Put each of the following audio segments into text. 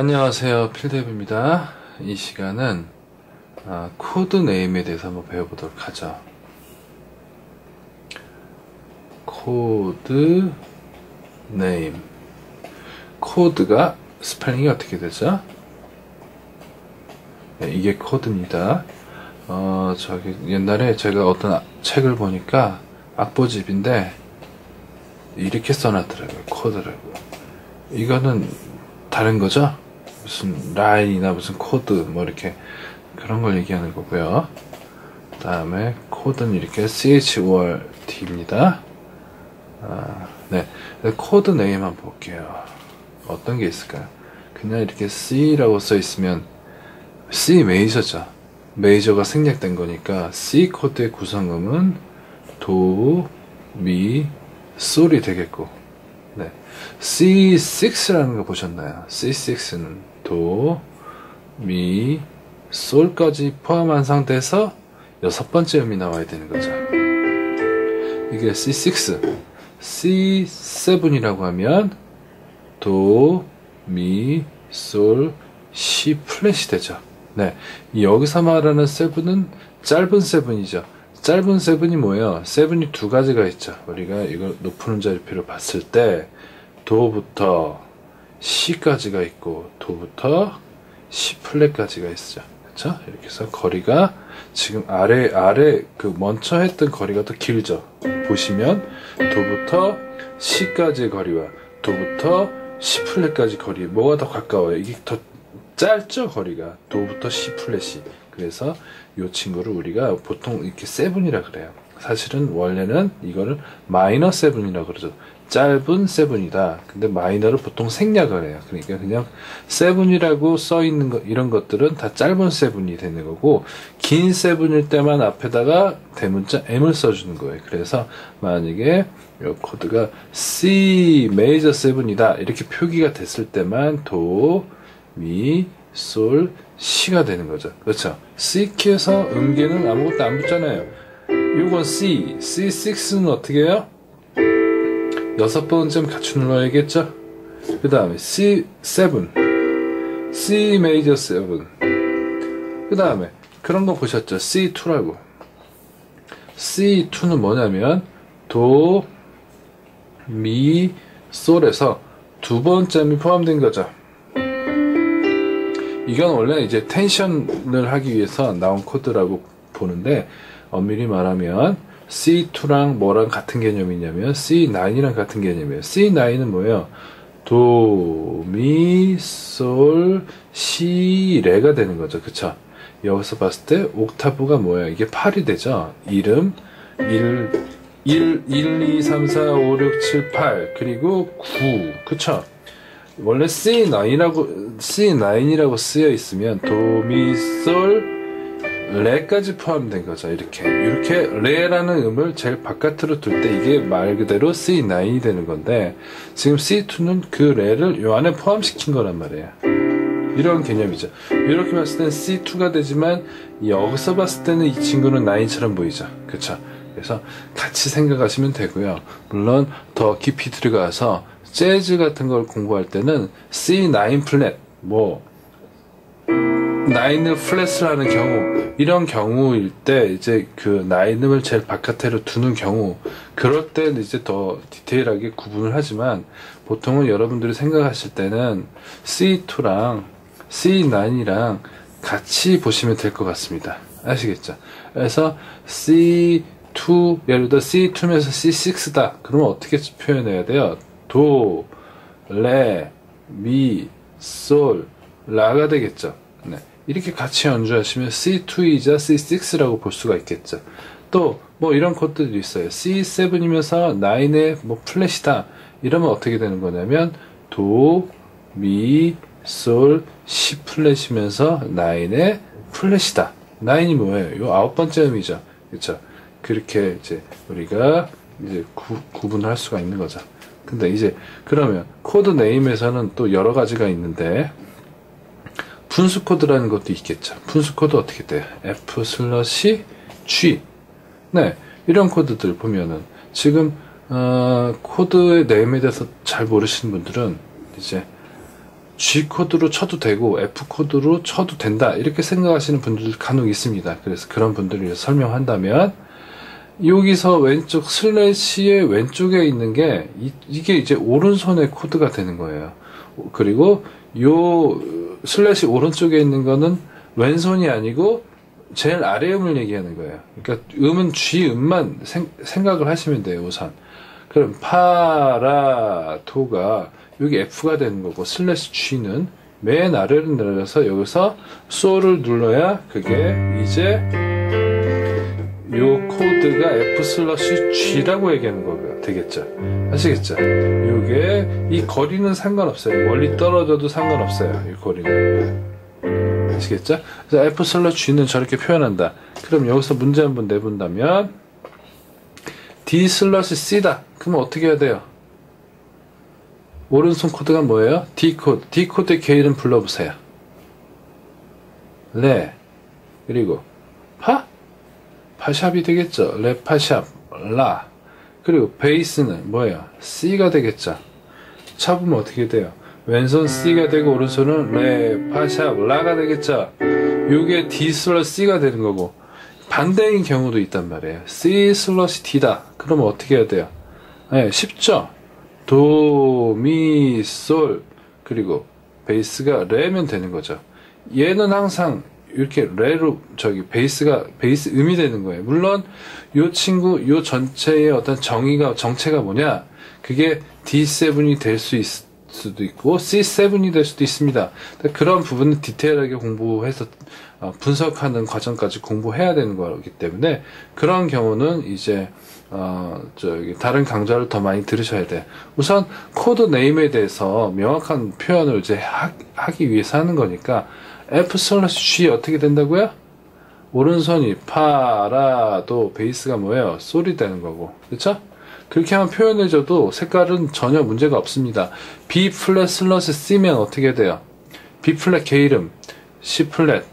안녕하세요, 필드앱입니다. 이 시간은 코드 네임에 대해서 한번 배워보도록 하죠. 코드 네임. 코드가 스펠링이 어떻게 되죠? 네, 이게 코드입니다. 옛날에 제가 어떤 책을 보니까 악보집인데 이렇게 써놨더라고요. 코드라고. 이거는 다른 거죠? 무슨 라인이나 무슨 코드 뭐 이렇게 그런 걸 얘기하는 거고요. 그 다음에 코드는 이렇게 CHORD입니다. 네, 코드 네임 한번 볼게요. 어떤 게 있을까요? 그냥 이렇게 C라고 써 있으면 C 메이저죠. 메이저가 생략된 거니까 C 코드의 구성음은 도, 미, 솔이 되겠고, 네, C6라는 거 보셨나요? C6는 도, 미, 솔까지 포함한 상태에서 여섯 번째 음이 나와야 되는 거죠. 이게 C6, C7이라고 하면 도, 미, 솔, C 플랫이 되죠. 네, 여기서 말하는 세븐은 짧은 세븐이죠. 짧은 세븐이 뭐예요? 세븐이 두 가지가 있죠. 우리가 이걸 높은 음자리표로 봤을 때 도부터 C까지가 있고 도부터 C 플랫까지가 있죠. 그쵸? 이렇게 해서 거리가 지금 아래 그 먼저 했던 거리가 더 길죠. 보시면 도부터 C까지의 거리와 도부터 C 플랫까지 거리 뭐가 더 가까워요? 이게 더 짧죠, 거리가. 도부터 C 플랫이. 그래서 이 친구를 우리가 보통 이렇게 세븐이라 그래요. 사실은 원래는 이거를 마이너 세븐이라고 그러죠. 짧은 세븐이다. 근데 마이너를 보통 생략을 해요. 그러니까 그냥 세븐이라고 써 있는 거, 이런 것들은 다 짧은 세븐이 되는 거고, 긴 세븐일 때만 앞에다가 대문자 M을 써주는 거예요. 그래서 만약에 이 코드가 C 메이저 세븐이다 이렇게 표기가 됐을 때만 도, 미, 솔, C가 되는 거죠. 그렇죠? C키에서 음계는 아무것도 안 붙잖아요. 요건 C, C6는 어떻게 해요? 여섯 번쯤 같이 눌러야겠죠? 그 다음에 C7, C 메이저 7. 그 다음에 그런 거 보셨죠? C2라고. C2는 뭐냐면 도, 미, 솔에서 두 번쯤이 포함된 거죠. 이건 원래 이제 텐션을 하기 위해서 나온 코드라고 보는데, 엄밀히 말하면 C2랑 뭐랑 같은 개념이냐면 C9이랑 같은 개념이에요. C9은 뭐예요? 도, 미, 솔, 시, 레가 되는 거죠. 그쵸? 여기서 봤을 때 옥타브가 뭐예요? 이게 8이 되죠? 이름 1, 2, 3, 4, 5, 6, 7, 8 그리고 9. 그쵸? 원래 C9이라고 쓰여 있으면 도, 미, 솔, 레까지 포함된 거죠. 이렇게 레라는 음을 제일 바깥으로 둘 때 이게 말 그대로 C9이 되는 건데, 지금 C2는 그 레를 요 안에 포함시킨 거란 말이에요. 이런 개념이죠. 이렇게 봤을 때는 C2가 되지만 여기서 봤을 때는 이 친구는 9처럼 보이죠. 그쵸? 그래서 같이 생각하시면 되고요. 물론 더 깊이 들어가서 재즈 같은 걸 공부할 때는 C9 플랫, 뭐 9을 플랫을 하는 경우, 이런 경우일 때 이제 그 9을 제일 바깥으로 두는 경우, 그럴 때 이제 더 디테일하게 구분을 하지만, 보통은 여러분들이 생각하실 때는 C2랑 C9이랑 같이 보시면 될 것 같습니다. 아시겠죠? 그래서 C2, 예를 들어 C2면서 C6다. 그러면 어떻게 표현해야 돼요? 도, 레, 미, 솔, 라가 되겠죠. 네. 이렇게 같이 연주하시면 C2이자 C6라고 볼 수가 있겠죠. 또 뭐 이런 코드들이 있어요. C7이면서 9의 뭐 플랫이다. 이러면 어떻게 되는 거냐면 도, 미, 솔, C 플랫이면서 9의 플랫이다. 9이 뭐예요? 요 아홉 번째 음이죠. 그렇죠? 그렇게 이제 우리가 이제 구분할 수가 있는 거죠. 근데 이제 그러면 코드 네임에서는 또 여러 가지가 있는데, 분수 코드라는 것도 있겠죠. 분수 코드 어떻게 돼요? F/G. 네, 이런 코드들 보면은 지금 코드의 네임에 대해서 잘 모르시는 분들은 이제 G 코드로 쳐도 되고 F 코드로 쳐도 된다 이렇게 생각하시는 분들 간혹 있습니다. 그래서 그런 분들을 위해서 설명한다면 여기서 왼쪽 슬래시의 왼쪽에 있는 게 이게 이제 오른손의 코드가 되는 거예요. 그리고 요 슬래시 오른쪽에 있는 거는 왼손이 아니고 제일 아래 음을 얘기하는 거예요. 그러니까 음은 G 음만 생각을 하시면 돼요. 우선 그럼 파라도가 여기 F가 되는 거고 슬래시 G는 맨 아래로 내려가서 여기서 솔을 눌러야 그게 이제 요 코드가 F 슬러시 G라고 얘기하는 거가 되겠죠. 아시겠죠? 요게 이 거리는 상관없어요. 멀리 떨어져도 상관없어요. 이 거리는. 아시겠죠? 그래서 F 슬러시 G는 저렇게 표현한다. 그럼 여기서 문제 한번 내본다면 D 슬러시 C다. 그러면 어떻게 해야 돼요? 오른손 코드가 뭐예요? D 코드. D 코드의 K 이름 불러보세요. 레. 그리고 파? 파샵이 되겠죠. 레 파샵. 라. 그리고 베이스는 뭐예요? C가 되겠죠. 쳐보면 어떻게 돼요? 왼손 C가 되고 오른손은 레 파샵 라가 되겠죠. 요게 D 슬러시 C가 되는 거고 반대인 경우도 있단 말이에요. C 슬러시 D다. 그러면 어떻게 해야 돼요? 네, 쉽죠? 도, 미, 솔 그리고 베이스가 레면 되는 거죠. 얘는 항상 이렇게 레로 베이스 음이 되는 거예요. 물론 요 친구 요 전체의 어떤 정체가 뭐냐? 그게 D7이 될 수도 있고 C7이 될 수도 있습니다. 그런 부분은 디테일하게 공부해서 분석하는 과정까지 공부해야 되는 거기 때문에 그런 경우는 이제 다른 강좌를 더 많이 들으셔야 돼. 우선 코드 네임에 대해서 명확한 표현을 이제 하기 위해서 하는 거니까 F 슬래시 G 어떻게 된다고요? 오른손이 파라도 베이스가 뭐예요? 솔이 되는 거고, 그렇죠? 그렇게 하면 표현해줘도 색깔은 전혀 문제가 없습니다. B 플랫 슬러시 C면 어떻게 돼요? B 플랫 K 이름, C 플랫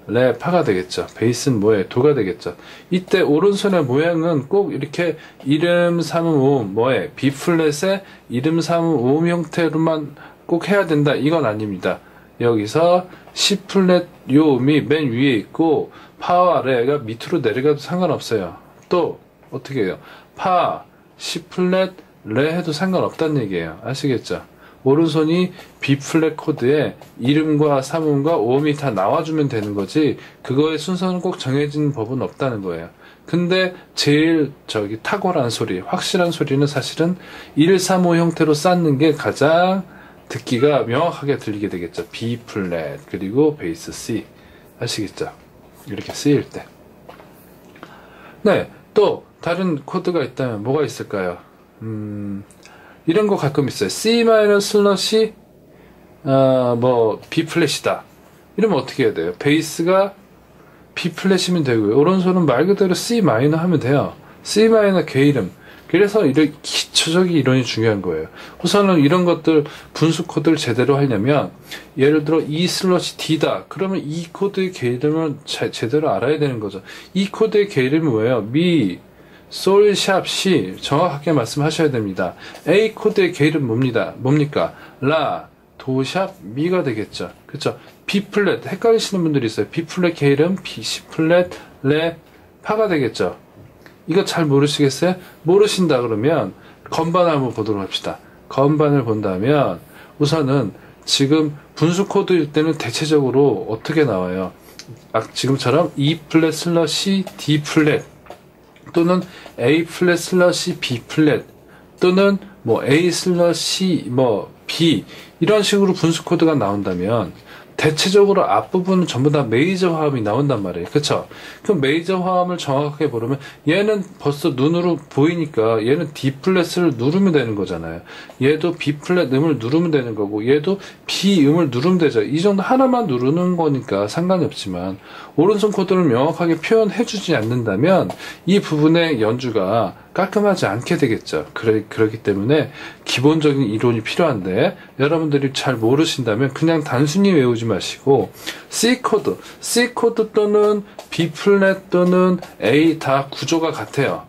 레 파가 되겠죠. 베이스는 뭐예요? 도가 되겠죠. 이때 오른손의 모양은 꼭 이렇게 이름 삼음 오음 뭐예요? B 플랫의 이름 삼음 오음 형태로만 꼭 해야 된다. 이건 아닙니다. 여기서 C 플랫 요 음이 맨 위에 있고 파와 레가 밑으로 내려가도 상관없어요. 또 어떻게 해요? 파, C 플랫, 레 해도 상관없다는 얘기예요. 아시겠죠? 오른손이 B 플랫 코드에 이름과 삼음과 오음이 다 나와주면 되는 거지 그거의 순서는 꼭 정해진 법은 없다는 거예요. 근데 제일 탁월한 소리, 확실한 소리는 사실은 1, 3, 5 형태로 쌓는 게 가장 듣기가 명확하게 들리게 되겠죠. B 플랫 그리고 베이스 C 아시겠죠? 이렇게 쓰일 때. 네, 또 다른 코드가 있다면 뭐가 있을까요? 이런 거 가끔 있어요. C 마이너 슬러시 B 플랫이다. 이러면 어떻게 해야 돼요? 베이스가 B 플랫이면 되고요. 오른손은 말 그대로 C 마이너 하면 돼요. C 마이너 K 이름. 그래서 이런 기초적인 이론이 중요한 거예요. 우선은 이런 것들 분수 코드를 제대로 하려면 예를 들어 E 슬러시 D다. 그러면 이 코드의 K 이름을 제대로 알아야 되는 거죠. 이 코드의 K 이름이 뭐예요? 미 솔, 샵, C 정확하게 말씀하셔야 됩니다. A 코드의 K 이름 뭡니까? 라, 도, 샵, 미가 되겠죠. 그쵸? B 플랫 헷갈리시는 분들이 있어요. B 플랫 K 이름, B, C 플랫, 레, 파가 되겠죠. 이거 잘 모르시겠어요? 모르신다 그러면 건반을 한번 보도록 합시다. 건반을 본다면 우선은 지금 분수 코드일 때는 대체적으로 어떻게 나와요? 지금처럼 E 플랫 슬러시 D 플랫 또는 A 플랫 슬러시 B 플랫 또는 A 슬러시 B 이런 식으로 분수 코드가 나온다면 대체적으로 앞부분은 전부 다 메이저 화음이 나온단 말이에요. 그쵸? 그럼 메이저 화음을 정확하게 부르면 얘는 벌써 눈으로 보이니까 얘는 D 플랫을 누르면 되는 거잖아요. 얘도 B 플랫 음을 누르면 되는 거고 얘도 B 음을 누르면 되죠. 이 정도 하나만 누르는 거니까 상관이 없지만 오른손 코드를 명확하게 표현해 주지 않는다면 이 부분의 연주가 깔끔하지 않게 되겠죠. 그렇기 때문에 기본적인 이론이 필요한데 여러분들이 잘 모르신다면 그냥 단순히 외우지 마시고 C 코드 또는 B 플랫 또는 A 다 구조가 같아요.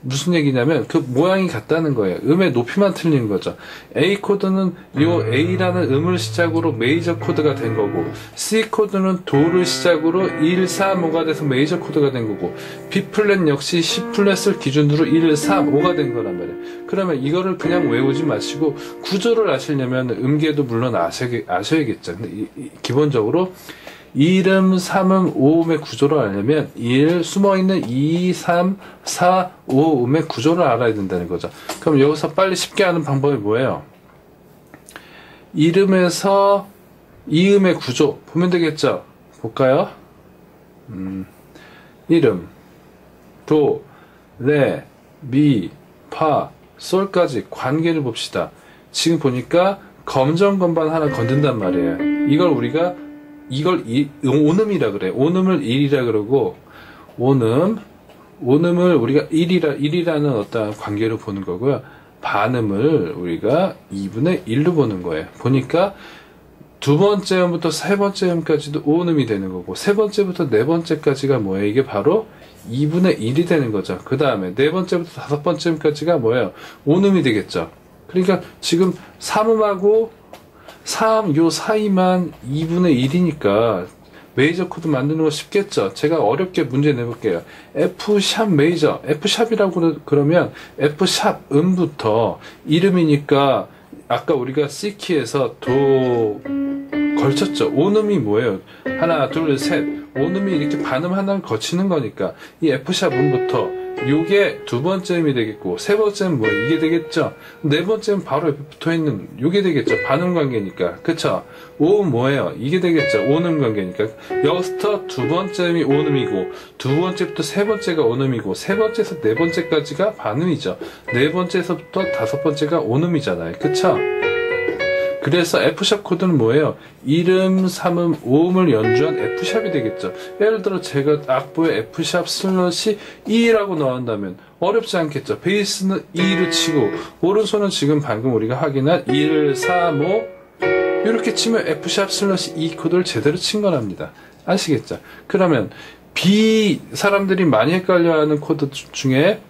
무슨 얘기냐면 그 모양이 같다는 거예요. 음의 높이만 틀린 거죠. A 코드는 요 A라는 음을 시작으로 메이저 코드가 된 거고, C 코드는 도를 시작으로 1, 3, 5가 돼서 메이저 코드가 된 거고, B 플랫 역시 C 플랫을 기준으로 1, 3, 5가 된 거란 말이에요. 그러면 이거를 그냥 외우지 마시고 구조를 아시려면 음계도 물론 아셔야겠죠. 근데 기본적으로 1음, 3음, 5음의 구조를 알려면 1, 숨어있는 2, 3, 4, 5음의 구조를 알아야 된다는 거죠. 그럼 여기서 빨리 쉽게 하는 방법이 뭐예요? 1음에서 2음의 구조 보면 되겠죠? 볼까요? 1음, 도, 레, 미, 파, 솔까지 관계를 봅시다. 지금 보니까 검정 건반 하나 건든단 말이에요. 이걸 온음이라 그래. 온음을 1이라 그러고, 온음을 우리가 1이라는 어떤 관계로 보는 거고요. 반음을 우리가 2분의 1로 보는 거예요. 보니까 두 번째 음부터 세 번째 음까지도 온음이 되는 거고, 세 번째부터 네 번째까지가 뭐예요? 이게 바로 2분의 1이 되는 거죠. 그 다음에 네 번째부터 다섯 번째 음까지가 뭐예요? 온음이 되겠죠. 그러니까 지금 3음하고 3, 요 사이만 2분의 1이니까 메이저 코드 만드는 거 쉽겠죠. 제가 어렵게 문제 내볼게요. F샵 메이저, F샵이라고 그러면 F샵 음부터 이름이니까 아까 우리가 C키에서 도 걸쳤죠. 온음이 뭐예요? 하나, 둘, 셋. 온음이 이렇게 반음 하나를 거치는 거니까 이 F샵 음부터 요게 두 번째 음이 되겠고, 세 번째는 뭐예요? 이게 되겠죠? 네 번째는 바로 옆에 붙어 있는 요게 되겠죠? 반음 관계니까. 그쵸? 5음 뭐예요? 이게 되겠죠? 온음 관계니까. 여기서부터 두 번째 음이 온음이고, 두 번째부터 세 번째가 온음이고, 세 번째에서 네 번째까지가 반음이죠. 네 번째에서부터 다섯 번째가 온음이잖아요. 그쵸? 그래서 F샵 코드는 뭐예요? 1음, 3음, 5음을 연주한 F샵이 되겠죠. 예를 들어 제가 악보에 F샵 슬러시 E라고 넣었다면 어렵지 않겠죠. 베이스는 E로 치고 오른손은 지금 방금 우리가 확인한 1, 3, 5 이렇게 치면 F샵 슬러시 E 코드를 제대로 친 거랍니다. 아시겠죠? 그러면 B 사람들이 많이 헷갈려하는 코드 중에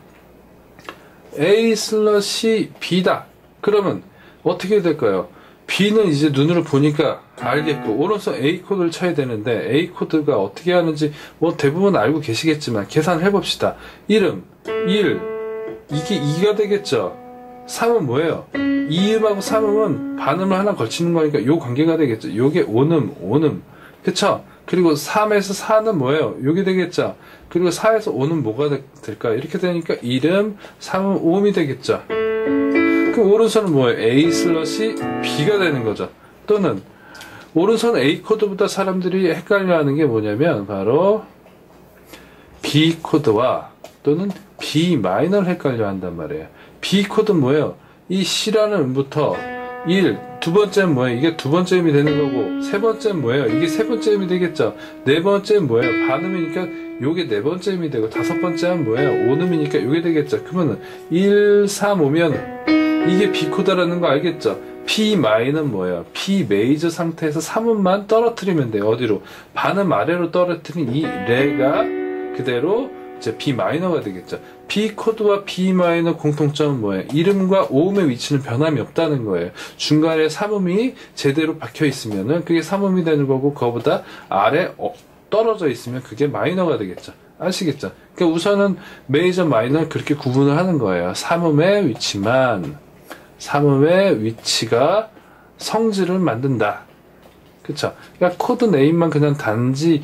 A 슬러시 B다. 그러면 어떻게 될까요? B는 이제 눈으로 보니까 알겠고, 오른손 A 코드를 쳐야 되는데 A 코드가 어떻게 하는지 뭐 대부분 알고 계시겠지만 계산해 봅시다. 1음 1 이게 2가 되겠죠. 3은 뭐예요? 2음하고 3음은 반음을 하나 걸치는 거니까 요 관계가 되겠죠. 요게 온음 그쵸? 그리고 3에서 4는 뭐예요? 요게 되겠죠. 그리고 4에서 5는 뭐가 될까요? 이렇게 되니까 1음 3음 5음이 되겠죠. 그럼 오른손은 뭐예요? A 슬러시 B가 되는 거죠. 또는 오른손 A 코드보다 사람들이 헷갈려하는 게 뭐냐면 바로 B 코드와 또는 B 마이너를 헷갈려한단 말이에요. B 코드는 뭐예요? 이 C라는 음부터 1, 두 번째는 뭐예요? 이게 두 번째 음이 되는 거고, 세 번째는 뭐예요? 이게 세 번째 음이 되겠죠. 네 번째는 뭐예요? 반음이니까 요게 네 번째 음이 되고, 다섯 번째는 뭐예요? 온음이니까 요게 되겠죠. 그러면은 1, 3, 5면 이게 B 코드라는 거 알겠죠? P 마이는 뭐예요? P 메이저 상태에서 3음만 떨어뜨리면 돼요. 어디로? 반음 아래로 떨어뜨린 이 레가 그대로 이제 B 마이너가 되겠죠. B 코드와 B 마이너 공통점은 뭐예요? 이름과 5음의 위치는 변함이 없다는 거예요. 중간에 3음이 제대로 박혀 있으면은 그게 3음이 되는 거고, 그거보다 아래 떨어져 있으면 그게 마이너가 되겠죠. 아시겠죠? 그러니까 우선은 메이저 마이너를 그렇게 구분을 하는 거예요. 3음의 위치가 성질을 만든다. 그쵸? 그러니까 코드 네임만 그냥 단지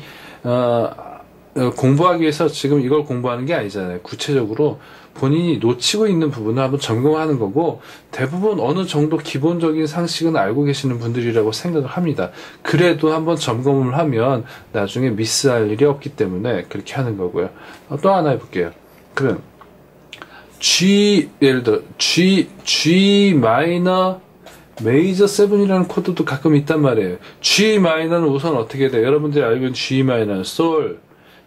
공부하기 위해서 지금 이걸 공부하는 게 아니잖아요. 구체적으로 본인이 놓치고 있는 부분을 한번 점검하는 거고, 대부분 어느 정도 기본적인 상식은 알고 계시는 분들이라고 생각을 합니다. 그래도 한번 점검을 하면 나중에 미스할 일이 없기 때문에 그렇게 하는 거고요. 또 하나 해볼게요. 그럼 예를 들어 G 마이너 메이저 7이라는 코드도 가끔 있단 말이에요. G 마이너는 우선 어떻게 돼요? 여러분들이 알고 있는 G 마이너는 솔,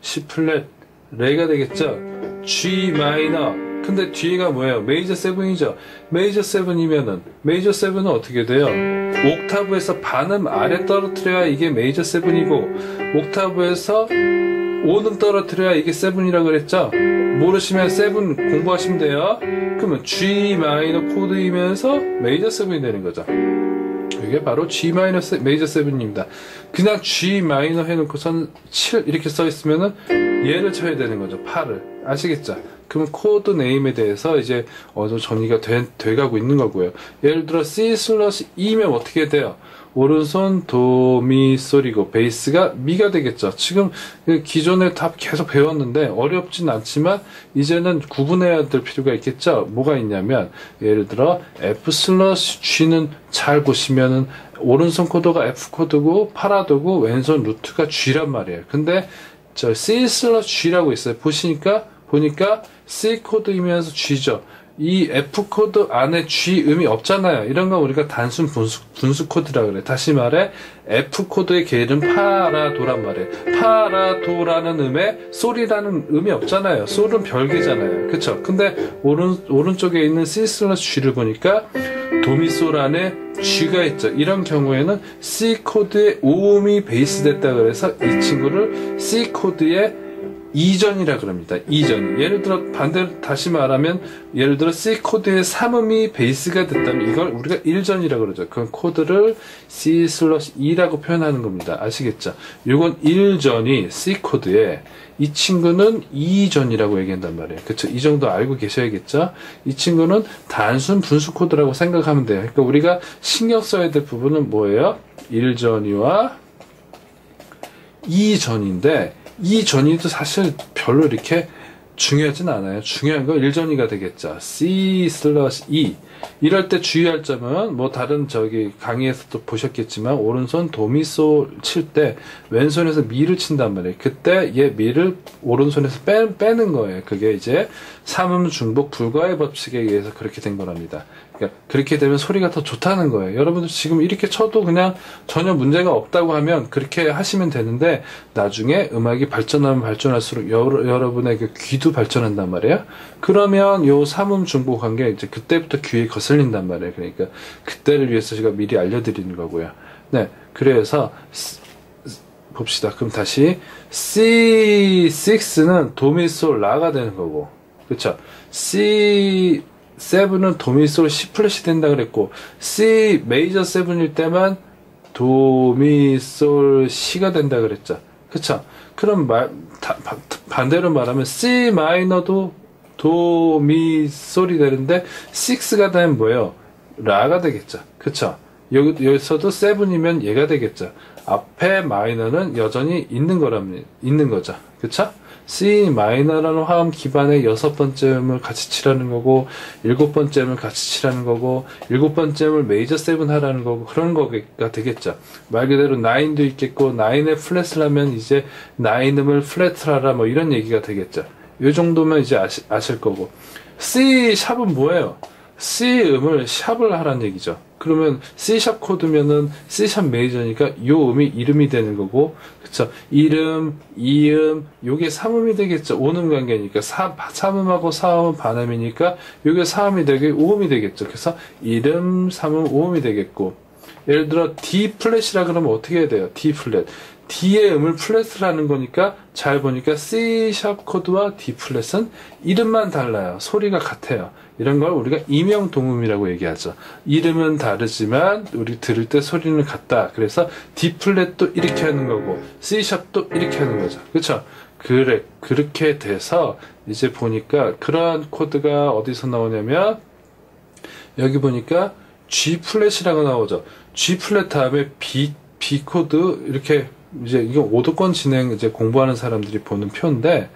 C 플랫, 레가 되겠죠? G 마이너. 근데 뒤가 뭐예요? 메이저 7이죠. 메이저 7이면은 메이저 7은 어떻게 돼요? 옥타브에서 반음 아래 떨어뜨려야 이게 메이저 7이고, 옥타브에서 5는 떨어뜨려야 이게 7이라고 그랬죠? 모르시면 7 공부하시면 돼요. 그러면 G 마이너 코드이면서 메이저 7이 되는 거죠. 이게 바로 G 마이너 메이저 7입니다. 그냥 G 마이너 해놓고선 7 이렇게 써있으면은 얘를 쳐야 되는 거죠. 8을. 아시겠죠? 그러면 코드 네임에 대해서 이제 어느 정리가 돼가고 있는 거고요. 예를 들어 C/E면 어떻게 돼요? 오른손 도, 미, 솔이고 베이스가 미가 되겠죠. 지금 기존에 다 계속 배웠는데 어렵진 않지만 이제는 구분해야 될 필요가 있겠죠. 뭐가 있냐면 예를 들어 F/G는 잘 보시면은 오른손 코드가 F 코드고 파라도고 왼손 루트가 G란 말이에요. 근데 저 C/G라고 있어요. 보니까 C 코드이면서 G죠. 이 F 코드 안에 G 음이 없잖아요. 이런 건 우리가 단순 분수 코드라 그래. 다시 말해 F 코드의 계열은 파라도란 말이에요. 파라도라는 음에 솔이라는 음이 없잖아요. 솔은 별개잖아요. 그쵸? 근데 오른쪽에 있는 C/G를 보니까 도미솔 안에 G가 있죠. 이런 경우에는 C 코드의 5음이 베이스 됐다 그래서 이 친구를 C 코드의 2전이라 그럽니다. 2전. 예를 들어 반대로 다시 말하면 예를 들어 C 코드의 3음이 베이스가 됐다면 이걸 우리가 1전이라 그러죠. 그 코드를 C/E라고 표현하는 겁니다. 아시겠죠? 이건 1전이 C 코드에 이 친구는 2전이라고 얘기한단 말이에요. 그쵸? 이 정도 알고 계셔야겠죠? 이 친구는 단순 분수 코드라고 생각하면 돼요. 그러니까 우리가 신경 써야 될 부분은 뭐예요? 1전이와 2전인데 이 전이도 사실 별로 이렇게 중요하진 않아요. 중요한 건 1전이가 되겠죠. C/E. 이럴 때 주의할 점은 뭐 다른 강의에서도 보셨겠지만 오른손 도미솔 칠 때 왼손에서 미를 친단 말이에요. 그때 얘 미를 오른손에서 빼는 거예요. 그게 이제 삼음 중복 불가의 법칙에 의해서 그렇게 된 거랍니다. 그러니까 그렇게 되면 소리가 더 좋다는 거예요. 여러분들 지금 이렇게 쳐도 그냥 전혀 문제가 없다고 하면 그렇게 하시면 되는데 나중에 음악이 발전하면 발전할수록 여러분의 그 귀도 발전한단 말이에요. 그러면 요 삼음 중복한 게 이제 그때부터 귀에 거슬린단 말이에요. 그러니까 그때를 위해서 제가 미리 알려드리는 거고요. 네, 그래서 봅시다. 그럼 다시 C6는 도미솔 라가 되는 거고, 그렇죠? C7은 도미솔 C 플랫이 된다 그랬고, C 메이저 7일 때만 도미솔 C가 된다 그랬죠. 그렇죠? 그럼 반대로 말하면 C 마이너도 도미솔이 되는데 6가 되면 뭐예요? 라가 되겠죠. 그쵸? 여기서도 7이면 얘가 되겠죠. 앞에 마이너는 여전히 있는 거죠. 그쵸? C 마이너라는 화음 기반의 6번째 음을 같이 치라는 거고 7번째 음을 같이 치라는 거고 7번째 음을 메이저 7 하라는 거고 그런 거가 되겠죠. 말 그대로 9도 있겠고 9의 플랫을 하면 이제 9음을 플랫을 하라 뭐 이런 얘기가 되겠죠. 이 정도면 이제 아실 거고 C 샵은 뭐예요? C 음을 샵을 하라는 얘기죠. 그러면 C 샵 코드면은 C 샵 메이저니까 요 음이 1음이 되는 거고, 그쵸? 1음, 2음, 요게 3음이 되겠죠. 5음 관계니까 3음하고 4음은 반음이니까 요게 4음이 되게 5음이 되겠죠. 그래서 1음, 3음, 5음이 되겠고, 예를 들어 D 플랫이라 그러면 어떻게 해야 돼요? D 플랫. D의 음을 플랫을 하는 거니까 잘 보니까 C 샵 코드와 D 플랫은 이름만 달라요. 소리가 같아요. 이런 걸 우리가 이명동음이라고 얘기하죠. 이름은 다르지만 우리 들을 때 소리는 같다. 그래서 D 플랫도 이렇게 하는 거고 C 샵도 이렇게 하는 거죠. 그렇죠? 그렇게 돼서 이제 보니까 그런 코드가 어디서 나오냐면 여기 보니까 G 플랫이라고 나오죠. G 플랫 다음에 B 코드 이렇게 이제 이거 5도권 진행 이제 공부하는 사람들이 보는 표인데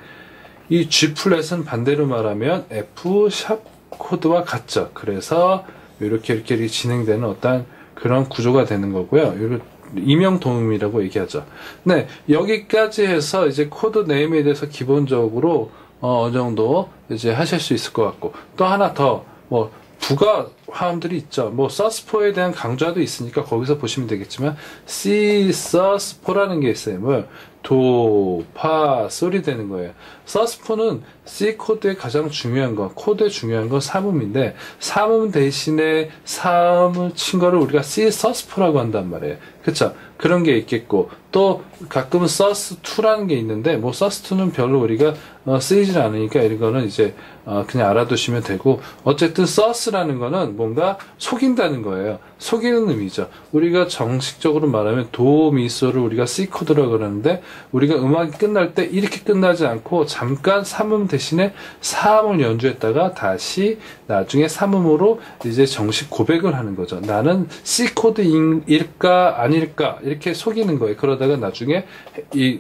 이 G 플랫은 반대로 말하면 F 샵 코드와 같죠. 그래서 이렇게 진행되는 어떤 그런 구조가 되는 거고요. 이거 이명동음이라고 얘기하죠. 네, 여기까지 해서 이제 코드 네임에 대해서 기본적으로 어느 정도 이제 하실 수 있을 것 같고 또 하나 더 뭐 부가 화음들이 있죠. 뭐 서스포에 대한 강좌도 있으니까 거기서 보시면 되겠지만 C 서스포라는 게 있어요. 뭐 도, 파, 솔이 되는 거예요. 서스포는 C 코드의 가장 중요한 거, 코드의 중요한 건 삼음인데, 삼음 대신에 삼을 친 거를 우리가 C 서스포라고 한단 말이에요. 그쵸? 그런 게 있겠고, 또 가끔은 서스2라는 게 있는데, 뭐 서스2는 별로 우리가 쓰이질 않으니까 이거는 이제 그냥 알아두시면 되고, 어쨌든 서스라는 거는 뭔가 속인다는 거예요. 속이는 의미죠. 우리가 정식적으로 말하면 도, 미, 솔을 우리가 C 코드라고 그러는데, 우리가 음악이 끝날 때 이렇게 끝나지 않고 잠깐 삼음 대신에 사음을 연주했다가 다시 나중에 삼음으로 이제 정식 고백을 하는 거죠. 나는 C 코드일까 아닐까 이렇게 속이는 거예요. 그러다가 나중에 이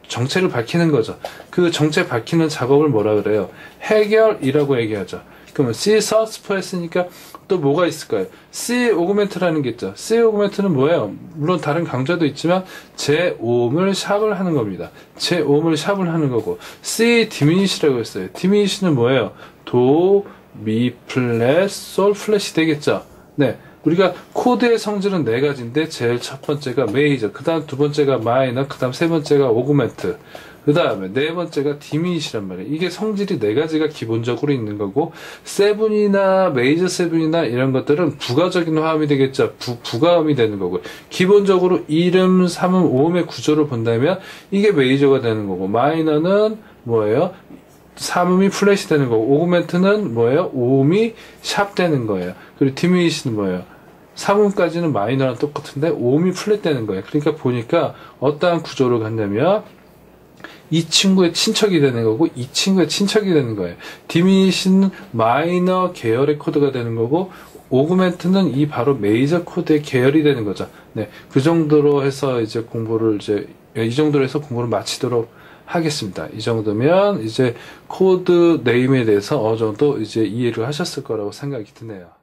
정체를 밝히는 거죠. 그 정체 밝히는 작업을 뭐라 그래요? 해결이라고 얘기하죠. 그러면 C 서스포 했으니까 또 뭐가 있을까요? C 오그멘트라는 게 있죠. C 오그멘트는 뭐예요? 물론 다른 강좌도 있지만 재옴을 샵을 하는 겁니다. 재옴을 샵을 하는 거고, C 디미니시라고 했어요. 디미니시는 뭐예요? 도, 미 플랫, 솔 플랫이 되겠죠. 네. 우리가 코드의 성질은 네 가지인데 제일 첫 번째가 메이저, 그 다음 두 번째가 마이너, 그 다음 세 번째가 오그멘트, 그 다음에 네 번째가 디미니시란 말이에요. 이게 성질이 네 가지가 기본적으로 있는 거고, 세븐이나 메이저 세븐이나 이런 것들은 부가적인 화음이 되겠죠. 부가음이 되는 거고, 기본적으로 이름, 삼음, 오음의 구조를 본다면 이게 메이저가 되는 거고, 마이너는 뭐예요? 삼음이 플랫이 되는 거고, 오그멘트는 뭐예요? 오음이 샵 되는 거예요. 그리고 디미니시는 뭐예요? 삼음까지는 마이너랑 똑같은데 오음이 플랫 되는 거예요. 그러니까 보니까 어떠한 구조를 갖냐면 이 친구의 친척이 되는 거고 이 친구의 친척이 되는 거예요. 디미니시는 마이너 계열의 코드가 되는 거고, 오그멘트는 이 바로 메이저 코드의 계열이 되는 거죠. 네, 그 정도로 해서 이제 이 정도로 해서 공부를 마치도록 하겠습니다. 이 정도면 이제 코드 네임에 대해서 어느 정도 이제 이해를 하셨을 거라고 생각이 드네요.